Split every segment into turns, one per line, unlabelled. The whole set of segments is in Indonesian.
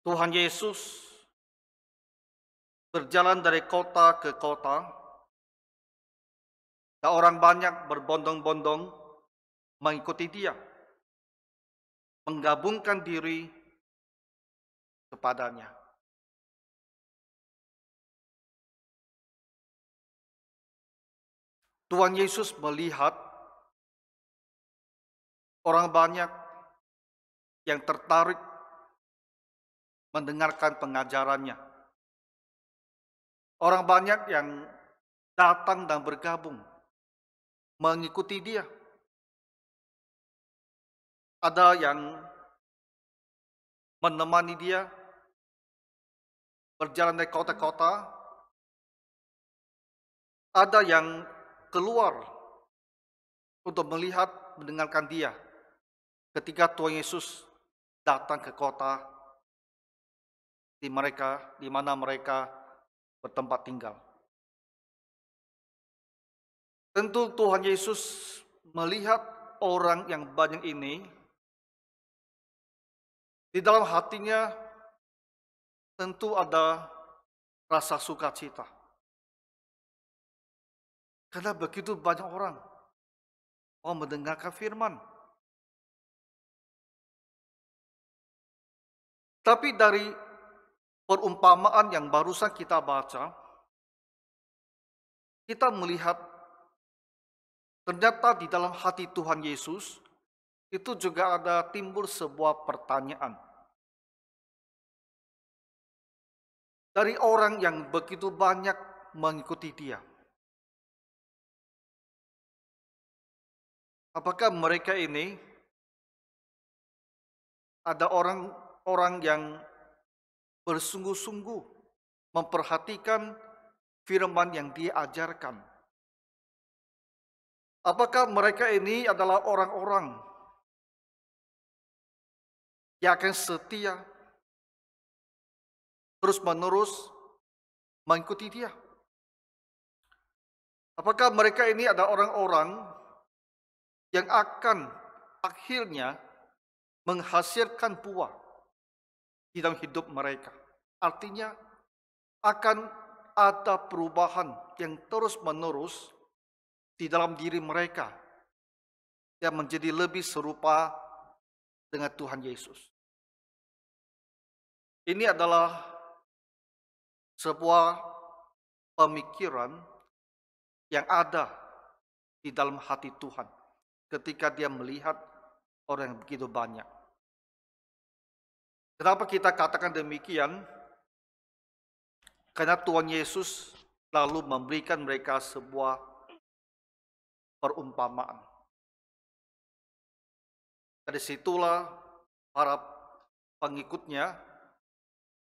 Tuhan Yesus berjalan dari kota ke kota, dan orang banyak berbondong-bondong mengikuti Dia, menggabungkan diri kepadanya. Tuhan Yesus melihat orang banyak yang tertarik mendengarkan pengajarannya. Orang banyak yang datang dan bergabung mengikuti Dia. Ada yang menemani Dia berjalan dari kota-kota, ada yang keluar untuk melihat, mendengarkan Dia ketika Tuhan Yesus datang ke kota di mana mereka bertempat tinggal. Tentu Tuhan Yesus melihat orang yang banyak ini, di dalam hatinya tentu ada rasa sukacita. Karena begitu banyak orang mau mendengarkan firman. Tapi dari perumpamaan yang barusan kita baca, kita melihat ternyata di dalam hati Tuhan Yesus itu juga ada timbul sebuah pertanyaan. Dari orang yang begitu banyak mengikuti Dia. Apakah mereka ini ada orang-orang yang bersungguh-sungguh memperhatikan firman yang Dia ajarkan? Apakah mereka ini adalah orang-orang yang akan setia terus-menerus mengikuti Dia? Apakah mereka ini ada orang-orang yang akan akhirnya menghasilkan buah di dalam hidup mereka? Artinya akan ada perubahan yang terus-menerus di dalam diri mereka yang menjadi lebih serupa dengan Tuhan Yesus. Ini adalah sebuah pemikiran yang ada di dalam hati Tuhan ketika Dia melihat orang yang begitu banyak. Kenapa kita katakan demikian? Karena Tuhan Yesus lalu memberikan mereka sebuah perumpamaan. Dari situlah para pengikutnya,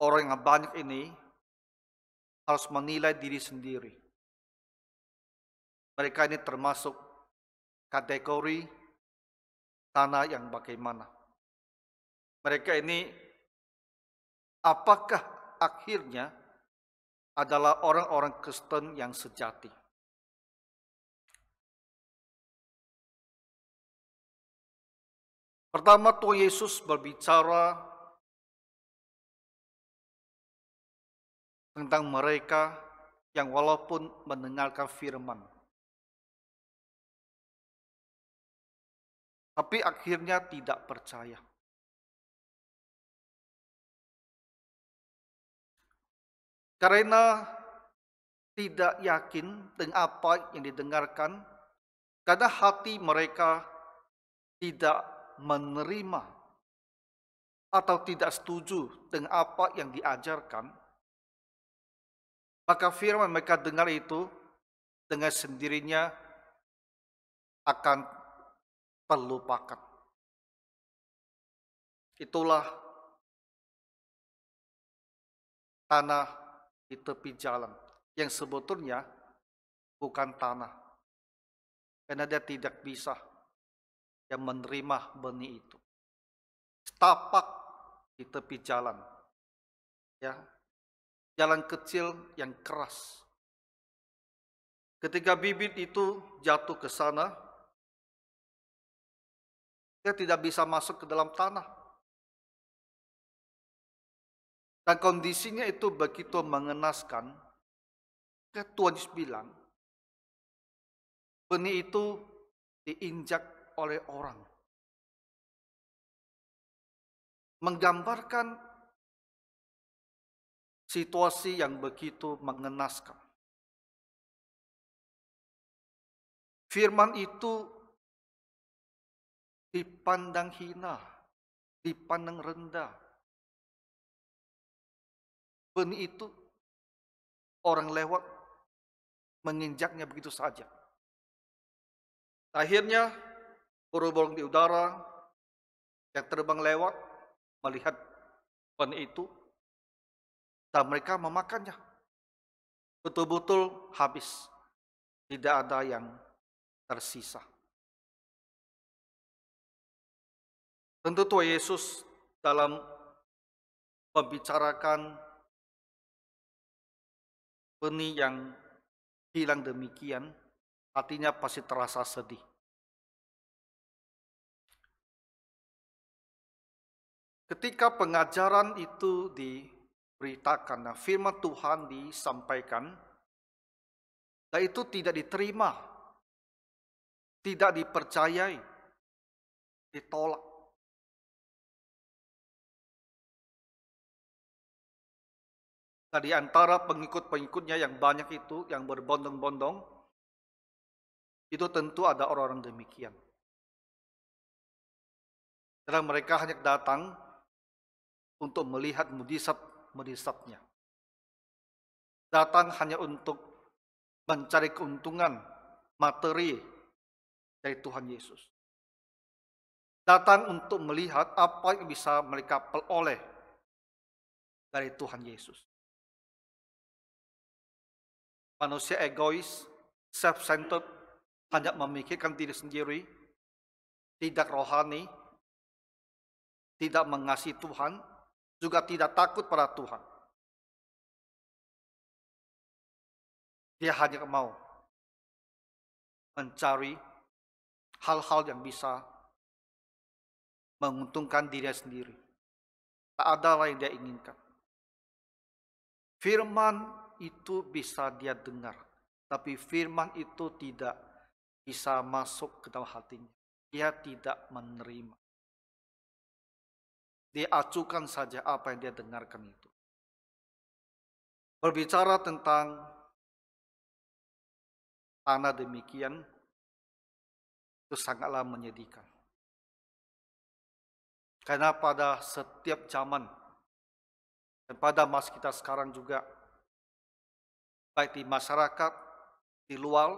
orang yang banyak ini, harus menilai diri sendiri. Mereka ini termasuk kategori tanah yang bagaimana. Mereka ini apakah akhirnya adalah orang-orang Kristen yang sejati. Pertama, Tuhan Yesus berbicara tentang mereka yang walaupun mendengarkan firman, tapi akhirnya tidak percaya. Karena tidak yakin dengan apa yang didengarkan, karena hati mereka tidak menerima atau tidak setuju dengan apa yang diajarkan, maka firman mereka dengar itu dengan sendirinya akan terlupakan. Itulah tanah di tepi jalan yang sebetulnya bukan tanah, karena dia tidak bisa yang menerima benih itu. Setapak di tepi jalan, ya, jalan kecil yang keras. Ketika bibit itu jatuh ke sana, dia tidak bisa masuk ke dalam tanah. Dan kondisinya itu begitu mengenaskan. Tuhan Yesus bilang, benih itu diinjak oleh orang. Menggambarkan situasi yang begitu mengenaskan. Firman itu dipandang hina, dipandang rendah. Benih itu orang lewat menginjaknya begitu saja. Akhirnya burung-burung di udara yang terbang lewat melihat benih itu dan mereka memakannya. Betul-betul habis. Tidak ada yang tersisa. Tentu Tuhan Yesus dalam membicarakan benih yang hilang demikian, hatinya pasti terasa sedih. Ketika pengajaran itu diberitakan, firman Tuhan disampaikan, dan itu tidak diterima, tidak dipercayai, ditolak. Nah, di antara pengikut-pengikutnya yang banyak itu, yang berbondong-bondong, itu tentu ada orang-orang demikian. Karena mereka hanya datang untuk melihat mujizat-mujizatnya. Datang hanya untuk mencari keuntungan materi dari Tuhan Yesus. Datang untuk melihat apa yang bisa mereka peroleh dari Tuhan Yesus. Manusia egois, self-centered, hanya memikirkan diri sendiri, tidak rohani, tidak mengasihi Tuhan, juga tidak takut pada Tuhan. Dia hanya mau mencari hal-hal yang bisa menguntungkan dirinya sendiri. Tak ada lain dia inginkan. Firman itu bisa dia dengar, tapi firman itu tidak bisa masuk ke dalam hatinya. Dia tidak menerima. Dia acukan saja apa yang dia dengarkan itu. Berbicara tentang tanah demikian, itu sangatlah menyedihkan. Karena pada setiap zaman, dan pada masa kita sekarang juga, baik di masyarakat, di luar,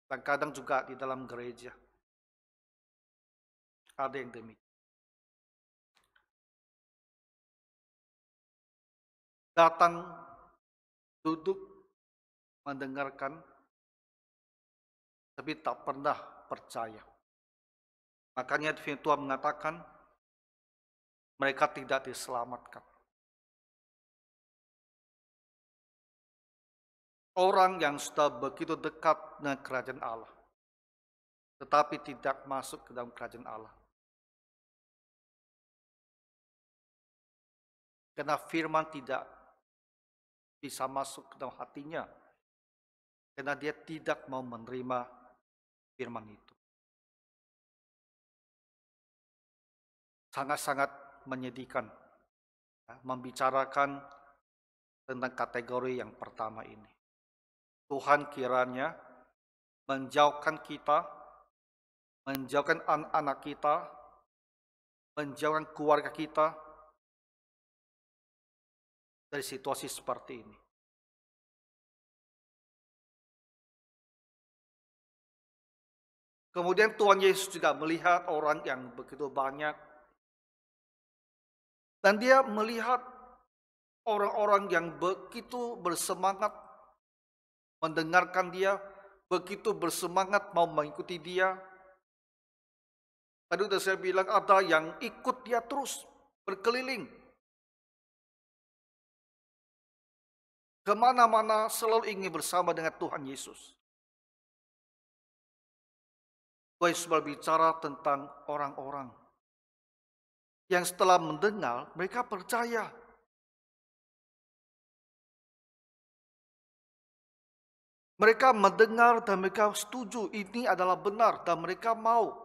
dan kadang juga di dalam gereja, ada yang demikian. Datang, duduk, mendengarkan, tapi tak pernah percaya. Makanya firman Tuhan mengatakan, mereka tidak diselamatkan. Orang yang sudah begitu dekat dengan kerajaan Allah, tetapi tidak masuk ke dalam kerajaan Allah. Karena firman tidak bisa masuk ke dalam hatinya. Karena dia tidak mau menerima firman itu. Sangat-sangat menyedihkan. Membicarakan tentang kategori yang pertama ini. Tuhan kiranya menjauhkan kita, menjauhkan anak-anak kita, menjauhkan keluarga kita dari situasi seperti ini. Kemudian Tuhan Yesus juga melihat orang yang begitu banyak. Dan dia melihat orang-orang yang begitu bersemangat mendengarkan dia, begitu bersemangat mau mengikuti dia. Tadi sudah saya bilang ada yang ikut dia terus berkeliling. Kemana-mana selalu ingin bersama dengan Tuhan Yesus. Tuhan Yesus berbicara tentang orang-orang yang setelah mendengar mereka percaya. Mereka mendengar dan mereka setuju ini adalah benar dan mereka mau.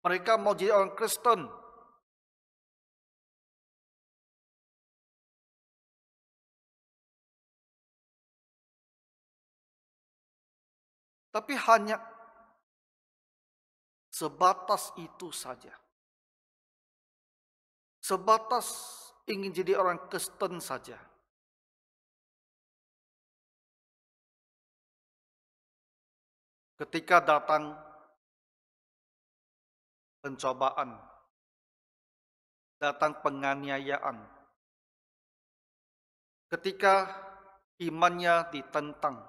Mereka mau jadi orang Kristen. Tapi hanya sebatas itu saja. Sebatas ingin jadi orang Kristen saja. Ketika datang pencobaan, datang penganiayaan, ketika imannya ditentang,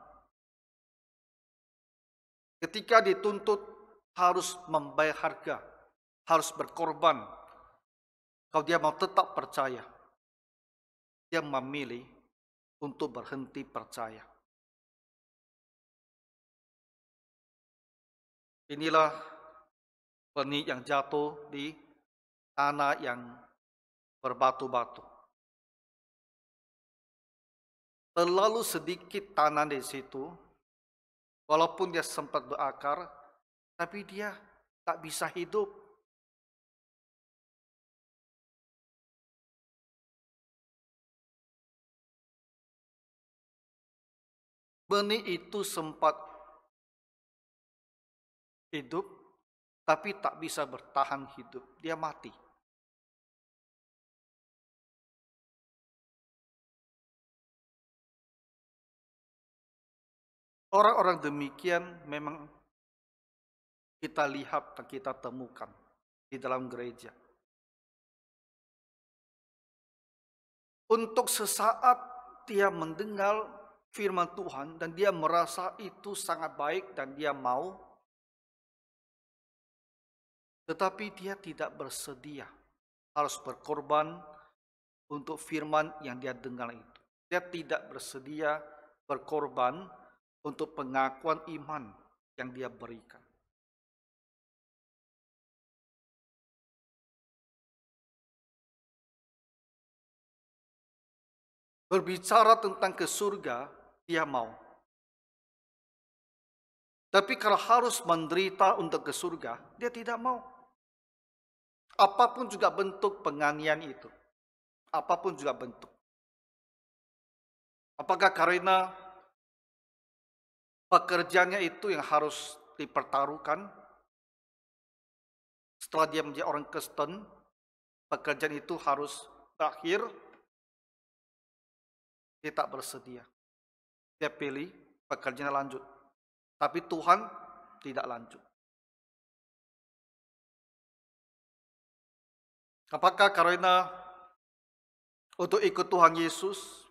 ketika dituntut harus membayar harga, harus berkorban, kalau dia mau tetap percaya, dia memilih untuk berhenti percaya. Inilah benih yang jatuh di tanah yang berbatu-batu. Terlalu sedikit tanah di situ, walaupun dia sempat berakar, tapi dia tak bisa hidup. Benih itu sempat hidup, tapi tak bisa bertahan hidup. Dia mati. Orang-orang demikian memang kita lihat dan kita temukan di dalam gereja. Untuk sesaat dia mendengar firman Tuhan dan dia merasa itu sangat baik dan dia mau, tetapi dia tidak bersedia harus berkorban untuk firman yang dia dengar itu. Dia tidak bersedia berkorban untuk pengakuan iman yang dia berikan. Berbicara tentang ke surga, dia mau. Tapi kalau harus menderita untuk ke surga, dia tidak mau. Apapun juga bentuk penganiayaan itu. Apapun juga bentuk. Apakah karena pekerjaannya itu yang harus dipertaruhkan? Setelah dia menjadi orang Kristen, pekerjaan itu harus berakhir. Dia tak bersedia. Dia pilih pekerjaannya lanjut. Tapi Tuhan tidak lanjut. Apakah karena untuk ikut Tuhan Yesus,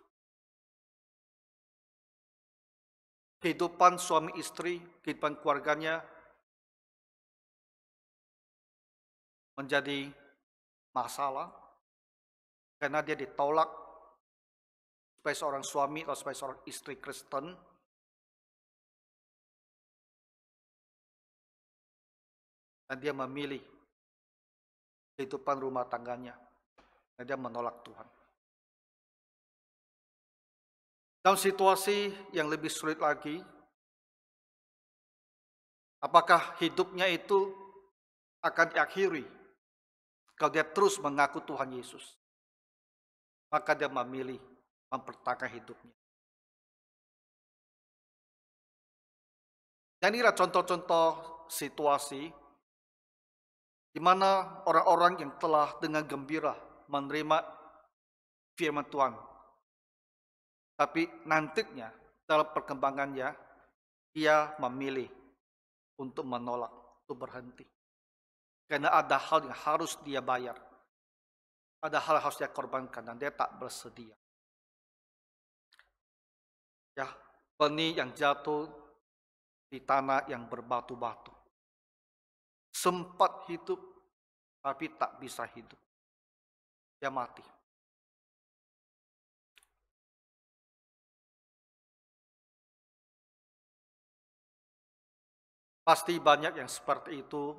kehidupan suami istri, kehidupan keluarganya menjadi masalah karena dia ditolak sebagai seorang suami atau sebagai seorang istri Kristen, dan dia memilih kehidupan rumah tangganya dan dia menolak Tuhan. Dalam situasi yang lebih sulit lagi, apakah hidupnya itu akan diakhiri kalau dia terus mengaku Tuhan Yesus? Maka dia memilih mempertahankan hidupnya. Dan inilah contoh-contoh situasi di mana orang-orang yang telah dengan gembira menerima firman Tuhan, tapi nantinya dalam perkembangannya dia memilih untuk menolak, untuk berhenti. Karena ada hal yang harus dia bayar. Ada hal yang harus dia korbankan dan dia tak bersedia. Ya, benih yang jatuh di tanah yang berbatu-batu. Sempat hidup, tapi tak bisa hidup. Dia mati. Pasti banyak yang seperti itu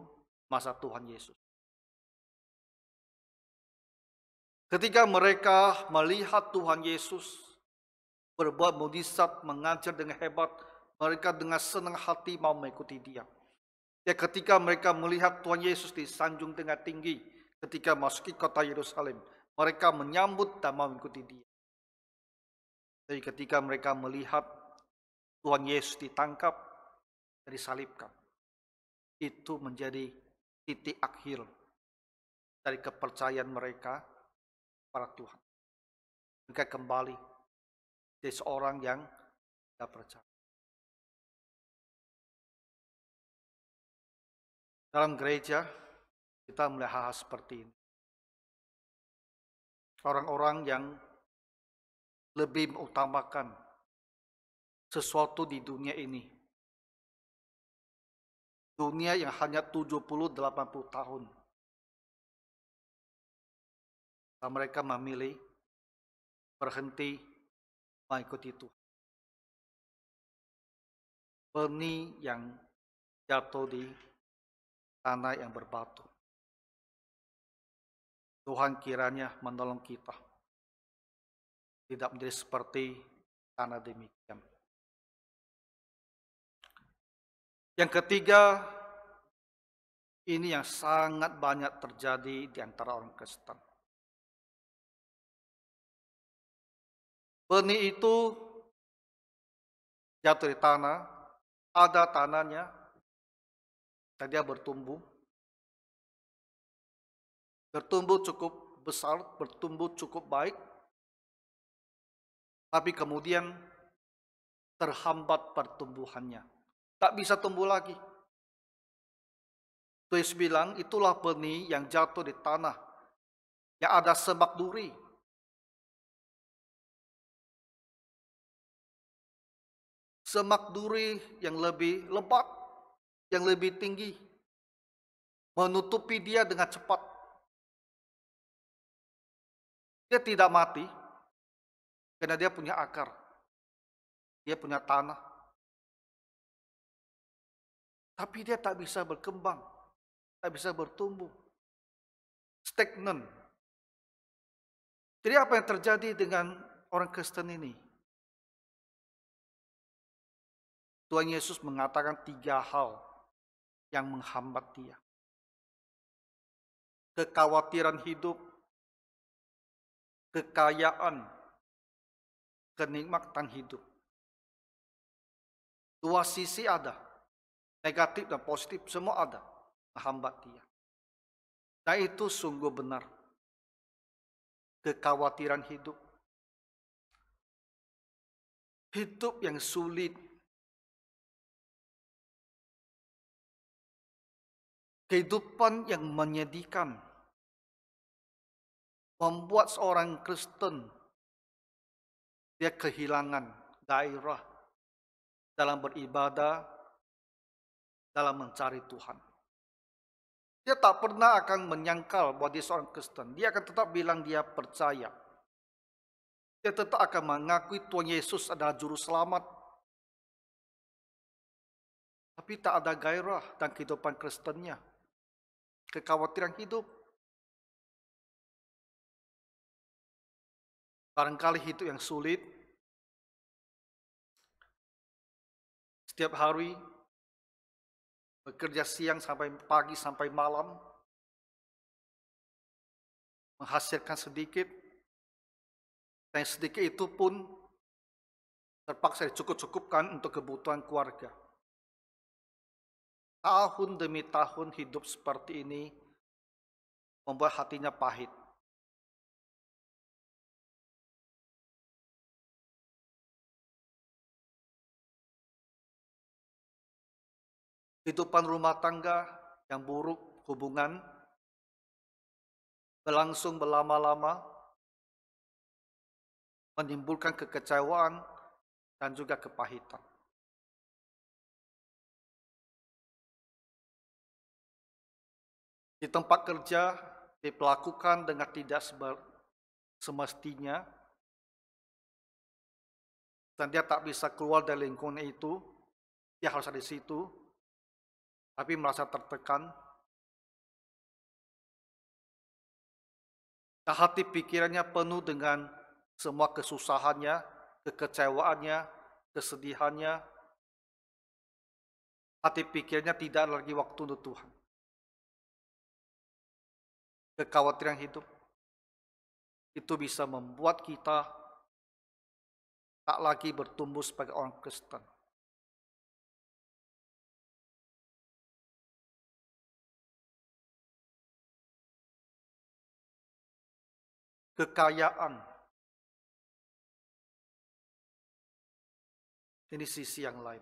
masa Tuhan Yesus. Ketika mereka melihat Tuhan Yesus berbuat mukjizat, mengajar dengan hebat, mereka dengan senang hati mau mengikuti Dia. Ya, ketika mereka melihat Tuhan Yesus disanjung dengan tinggi, ketika masuki kota Yerusalem, mereka menyambut dan mau mengikuti Dia. Jadi ketika mereka melihat Tuhan Yesus ditangkap dan disalibkan, itu menjadi titik akhir dari kepercayaan mereka pada Tuhan. Mereka kembali jadi seorang yang tidak percaya. Dalam gereja, kita melihat hal-hal seperti ini. Orang-orang yang lebih mengutamakan sesuatu di dunia ini. Dunia yang hanya 70-80 tahun. Dan mereka memilih berhenti mengikuti Tuhan. Benih yang jatuh di tanah yang berbatu. Tuhan kiranya menolong kita. Tidak menjadi seperti tanah demikian. Yang ketiga, ini yang sangat banyak terjadi di antara orang Kristen. Benih itu jatuh di tanah, ada tanahnya, dan dia bertumbuh. Bertumbuh cukup besar, bertumbuh cukup baik, tapi kemudian terhambat pertumbuhannya. Tak bisa tumbuh lagi. Tulis bilang, itulah benih yang jatuh di tanah, yang ada semak duri. Semak duri yang lebih lebat, yang lebih tinggi, menutupi dia dengan cepat. Dia tidak mati, karena dia punya akar. Dia punya tanah. Tapi dia tak bisa berkembang, tak bisa bertumbuh. Stagnan. Jadi apa yang terjadi dengan orang Kristen ini? Tuhan Yesus mengatakan 3 hal yang menghambat dia. Kekhawatiran hidup, kekayaan, kenikmatan hidup. 2 sisi ada, negatif dan positif, semua ada, menghambat dia. Nah itu sungguh benar. Kekhawatiran hidup. Hidup yang sulit. Kehidupan yang menyedihkan. Membuat seorang Kristen dia kehilangan gairah dalam beribadah, dalam mencari Tuhan. Dia tak pernah akan menyangkal bahwa dia seorang Kristen. Dia akan tetap bilang dia percaya. Dia tetap akan mengakui Tuhan Yesus adalah juru selamat. Tapi tak ada gairah dan kehidupan Kristennya. Kekhawatiran hidup. Barangkali hidup yang sulit. Setiap hari bekerja siang sampai pagi sampai malam. Menghasilkan sedikit. Dan sedikit itu pun terpaksa dicukup-cukupkan untuk kebutuhan keluarga. Tahun demi tahun hidup seperti ini membuat hatinya pahit. Kehidupan rumah tangga yang buruk, hubungan berlangsung berlama-lama, menimbulkan kekecewaan dan juga kepahitan. Di tempat kerja diperlakukan dengan tidak semestinya, dan dia tak bisa keluar dari lingkungan itu, dia harus ada di situ, tapi merasa tertekan. hati pikirannya penuh dengan semua kesusahannya, kekecewaannya, kesedihannya. Hati pikirnya tidak ada lagi waktu untuk Tuhan. Kekhawatiran hidup itu bisa membuat kita tak lagi bertumbuh sebagai orang Kristen. Kekayaan, ini sisi yang lain.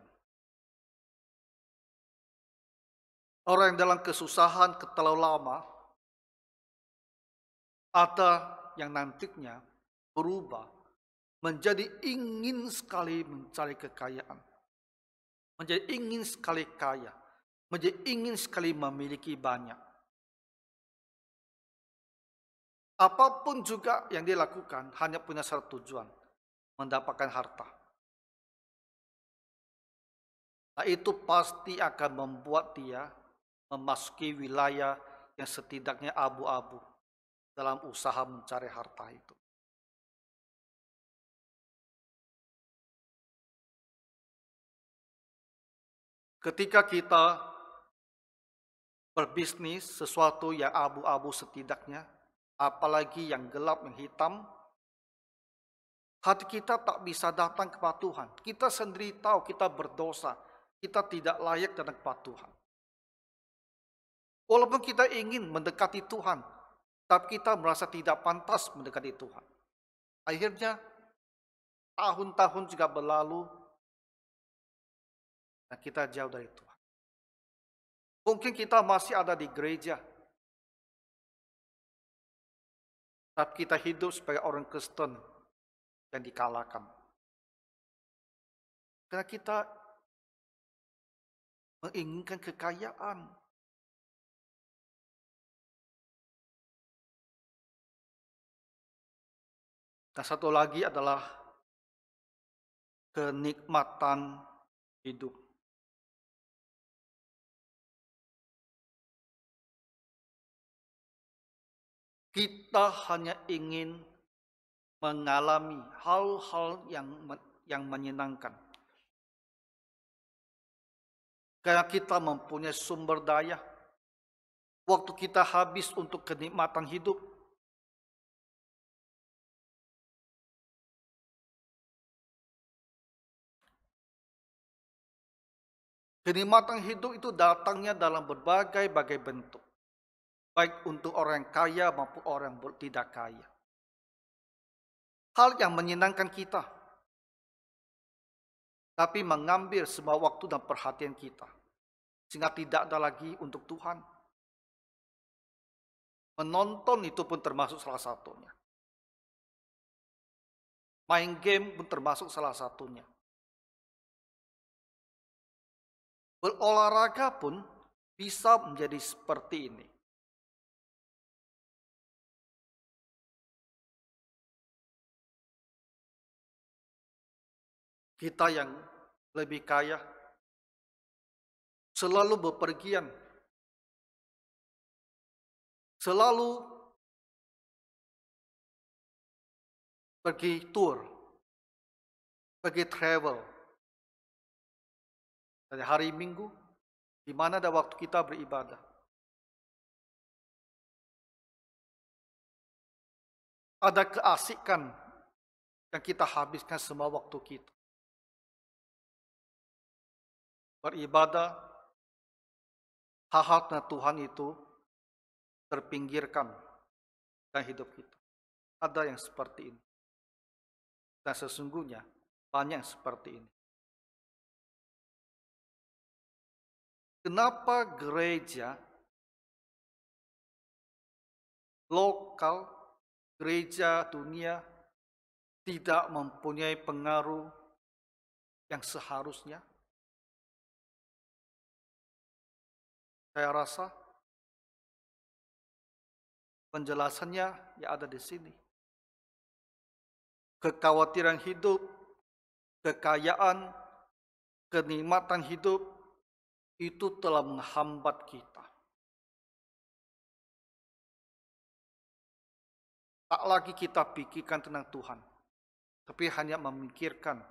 Orang yang dalam kesusahan terlalu lama, ada yang nantinya berubah menjadi ingin sekali mencari kekayaan, menjadi ingin sekali kaya, menjadi ingin sekali memiliki banyak. Apapun juga yang dia lakukan hanya punya satu tujuan, mendapatkan harta. Nah, itu pasti akan membuat dia memasuki wilayah yang setidaknya abu-abu dalam usaha mencari harta itu. Ketika kita berbisnis sesuatu yang abu-abu setidaknya, apalagi yang gelap, yang hitam, hati kita tak bisa datang kepada Tuhan. Kita sendiri tahu kita berdosa, kita tidak layak datang kepada Tuhan. Walaupun kita ingin mendekati Tuhan, tapi kita merasa tidak pantas mendekati Tuhan. Akhirnya tahun-tahun juga berlalu dan kita jauh dari Tuhan. Mungkin kita masih ada di gereja, tapi kita hidup sebagai orang Kristen yang dikalahkan. Karena kita menginginkan kekayaan. Dan satu lagi adalah kenikmatan hidup. Kita hanya ingin mengalami hal-hal yang menyenangkan. Karena kita mempunyai sumber daya. Waktu kita habis untuk kenikmatan hidup. Kenikmatan hidup itu datangnya dalam berbagai-bagai bentuk. Baik untuk orang yang kaya maupun orang yang tidak kaya. Hal yang menyenangkan kita. Tapi mengambil semua waktu dan perhatian kita. Sehingga tidak ada lagi untuk Tuhan. Menonton itu pun termasuk salah satunya. Main game pun termasuk salah satunya. Berolahraga pun bisa menjadi seperti ini. Kita yang lebih kaya selalu bepergian, selalu pergi tour, pergi travel. Dari hari Minggu, di mana ada waktu kita beribadah. Ada keasikan yang kita habiskan semua waktu kita. Beribadah, hal-hal Tuhan itu terpinggirkan dalam hidup kita. Ada yang seperti ini. Dan sesungguhnya banyak yang seperti ini. Kenapa gereja lokal, gereja dunia tidak mempunyai pengaruh yang seharusnya? Saya rasa penjelasannya ya ada di sini. Kekhawatiran hidup, kekayaan, kenikmatan hidup itu telah menghambat kita. Tak lagi kita pikirkan tentang Tuhan, tapi hanya memikirkan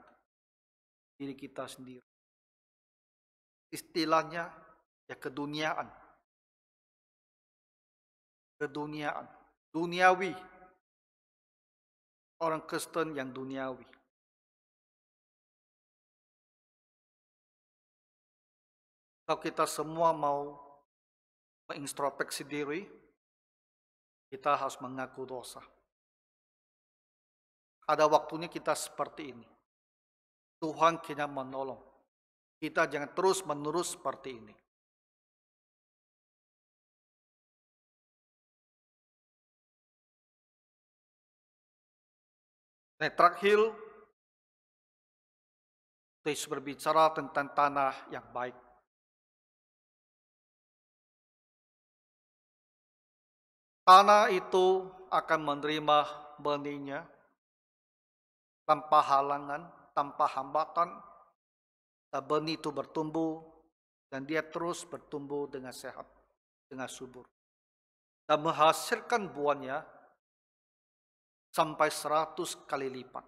diri kita sendiri. Istilahnya ya keduniaan. Keduniaan. Duniawi. Orang Kristen yang duniawi. Kalau kita semua mau mengintrospeksi diri, kita harus mengaku dosa. Ada waktunya kita seperti ini. Tuhan kena menolong. Kita jangan terus-menerus seperti ini. Nah, terakhir, Yesus berbicara tentang tanah yang baik. Tanah itu akan menerima benihnya tanpa halangan, tanpa hambatan. Dan benih itu bertumbuh dan dia terus bertumbuh dengan sehat, dengan subur. Dan menghasilkan buahnya sampai 100 kali lipat.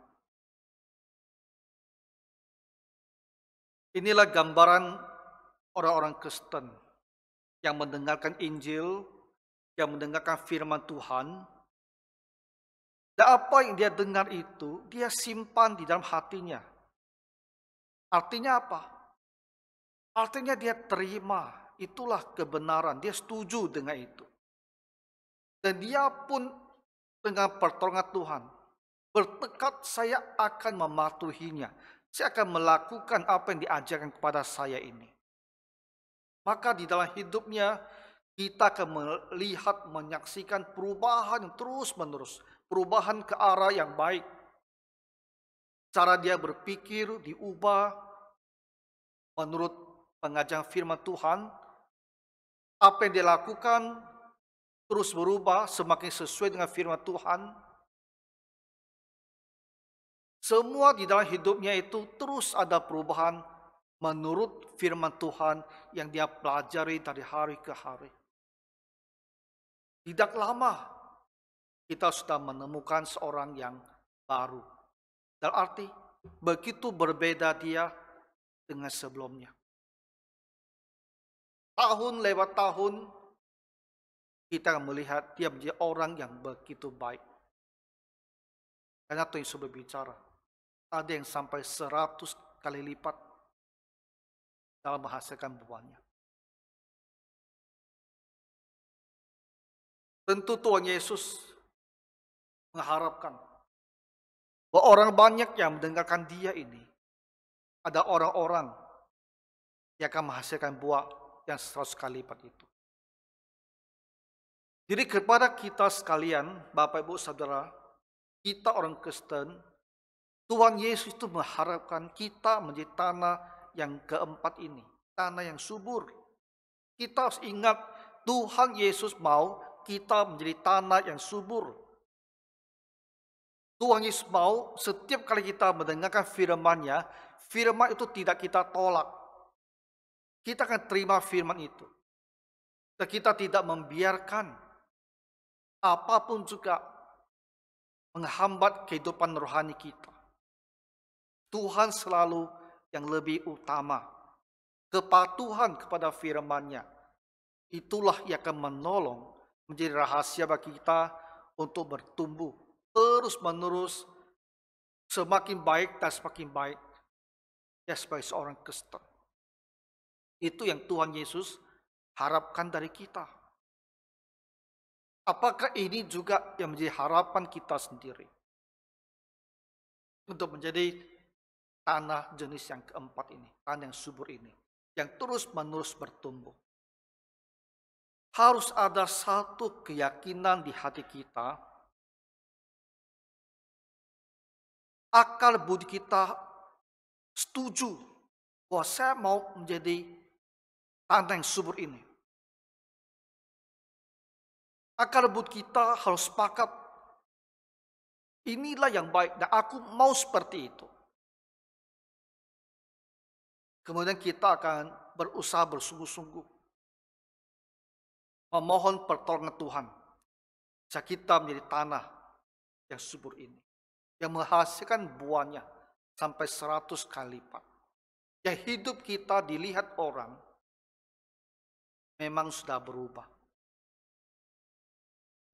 Inilah gambaran orang-orang Kristen yang mendengarkan Injil, yang mendengarkan firman Tuhan. Dan apa yang dia dengar itu, dia simpan di dalam hatinya. Artinya apa? Artinya dia terima, itulah kebenaran, dia setuju dengan itu. Dan dia pun dengan pertolongan Tuhan bertekad, saya akan mematuhinya. Saya akan melakukan apa yang diajarkan kepada saya ini. Maka di dalam hidupnya kita akan melihat, menyaksikan perubahan yang terus menerus. Perubahan ke arah yang baik. Cara dia berpikir diubah menurut pengajaran firman Tuhan. Apa yang dia lakukan terus berubah semakin sesuai dengan firman Tuhan. Semua di dalam hidupnya itu terus ada perubahan menurut firman Tuhan yang dia pelajari dari hari ke hari. Tidak lama kita sudah menemukan seorang yang baru. Dalam arti begitu berbeda dia dengan sebelumnya. Tahun lewat tahun kita melihat dia menjadi orang yang begitu baik. Karena Tuhan Yesus berbicara, ada yang sampai 100 kali lipat dalam menghasilkan buahnya. Tentu Tuhan Yesus mengharapkan bahwa orang banyak yang mendengarkan dia ini, ada orang-orang yang akan menghasilkan buah yang 100 kali lipat itu. Jadi kepada kita sekalian, Bapak Ibu Saudara, kita orang Kristen, Tuhan Yesus itu mengharapkan kita menjadi tanah yang keempat ini, tanah yang subur. Kita harus ingat, Tuhan Yesus mau kita menjadi tanah yang subur. Tuhan Yesus mau setiap kali kita mendengarkan firman-Nya, firman itu tidak kita tolak. Kita akan terima firman itu. Dan kita tidak membiarkan apapun juga menghambat kehidupan rohani kita. Tuhan selalu yang lebih utama. Kepatuhan kepada firman-Nya. Itulah yang akan menolong menjadi rahasia bagi kita untuk bertumbuh terus menerus semakin baik dan semakin baik ya sebagai seorang Kristen. Itu yang Tuhan Yesus harapkan dari kita. Apakah ini juga yang menjadi harapan kita sendiri untuk menjadi tanah jenis yang keempat ini, tanah yang subur ini, yang terus menerus bertumbuh? Harus ada satu keyakinan di hati kita. Akal budi kita setuju bahwa saya mau menjadi tanah yang subur ini. Akal budi kita harus sepakat. Inilah yang baik dan aku mau seperti itu. Kemudian kita akan berusaha bersungguh-sungguh memohon pertolongan Tuhan. Supaya kita menjadi tanah yang subur ini, yang menghasilkan buahnya sampai 100 kali lipat. Yang hidup kita dilihat orang memang sudah berubah.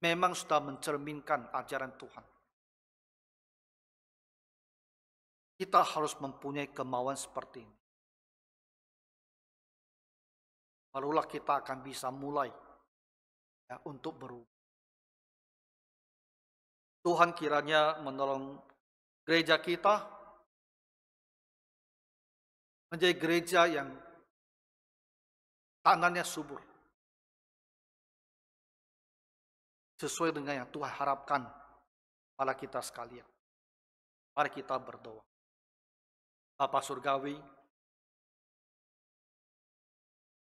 Memang sudah mencerminkan ajaran Tuhan. Kita harus mempunyai kemauan seperti ini. Barulah kita akan bisa mulai untuk berubah. Tuhan kiranya menolong gereja kita menjadi gereja yang tangannya subur. Sesuai dengan yang Tuhan harapkan pada kita sekalian. Mari kita berdoa. Bapa Surgawi,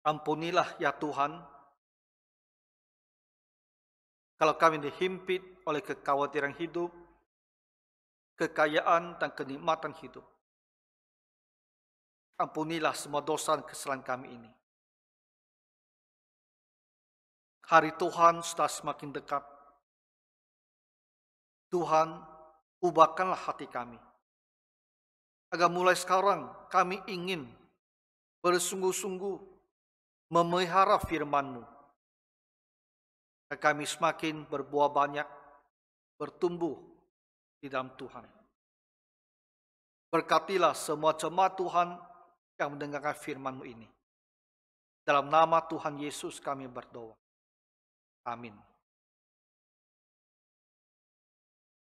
ampunilah ya Tuhan, kalau kami dihimpit oleh kekhawatiran hidup, kekayaan dan kenikmatan hidup. Ampunilah semua dosa dan kesalahan kami ini. Hari Tuhan sudah semakin dekat. Tuhan, ubahkanlah hati kami. Agar mulai sekarang kami ingin bersungguh-sungguh memelihara firman-Mu. Agar kami semakin berbuah banyak, bertumbuh di dalam Tuhan. Berkatilah semua jemaat Tuhan yang mendengarkan firman-Mu ini. Dalam nama Tuhan Yesus kami berdoa. Amin.